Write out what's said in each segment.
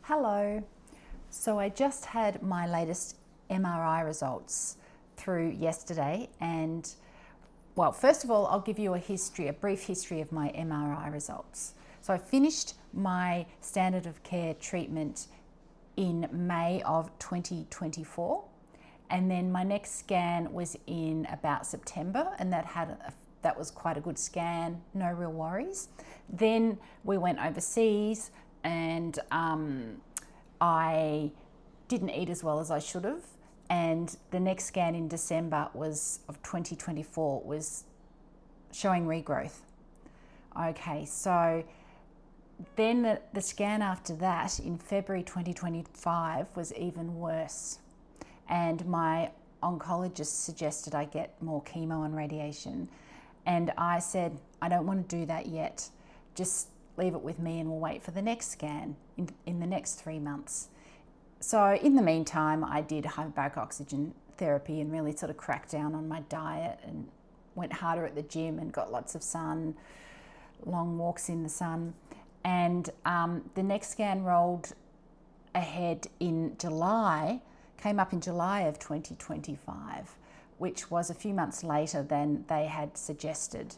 Hello. So I just had my latest MRI results through yesterday, and well, first of all, I'll give you a brief history of my MRI results. So I finished my standard of care treatment in May of 2024, and then my next scan was in about September, and that was quite a good scan, no real worries. Then we went overseas, and I didn't eat as well as I should have. And the next scan in December of 2024 was showing regrowth. Okay, so then the scan after that in February 2025 was even worse. And my oncologist suggested I get more chemo and radiation. And I said, I don't want to do that yet. Just leave it with me and we'll wait for the next scan in the next 3 months. So in the meantime, I did hyperbaric oxygen therapy and really sort of cracked down on my diet and went harder at the gym and got lots of sun, long walks in the sun. And the next scan rolled ahead in July, came up in July of 2025, which was a few months later than they had suggested.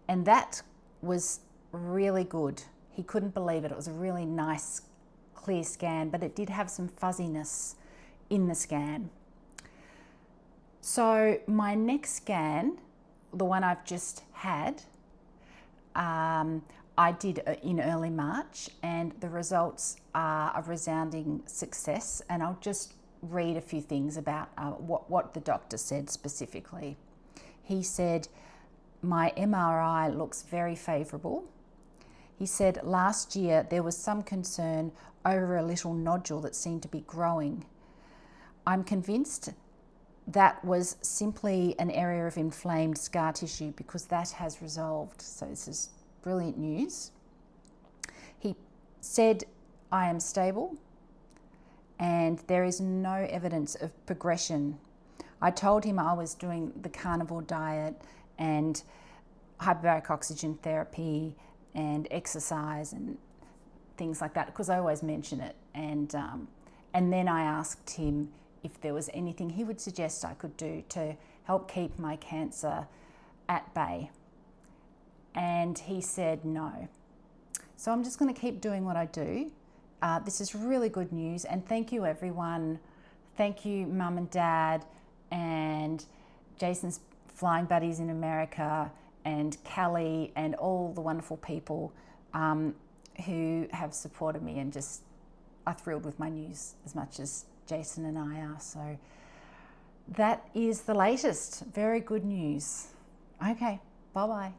And that was really good. He couldn't believe it. It was a really nice, clear scan, but it did have some fuzziness in the scan. So my next scan, the one I've just had, I did in early March, and the results are a resounding success. And I'll just read a few things about what the doctor said specifically. He said, my MRI looks very favourable. He said last year there was some concern over a little nodule that seemed to be growing. I'm convinced that was simply an area of inflamed scar tissue because that has resolved. So this is brilliant news. He said, I am stable and there is no evidence of progression. I told him I was doing the carnivore diet and hyperbaric oxygen therapy and exercise and things like that, because I always mention it. And then I asked him if there was anything he would suggest I could do to help keep my cancer at bay. And he said no. So I'm just going to keep doing what I do. This is really good news, and thank you everyone. Thank you Mum and Dad and Jason's flying buddies in America and Callie and all the wonderful people who have supported me and just are thrilled with my news as much as Jason and I are. So that is the latest. Very good news. Okay, bye-bye.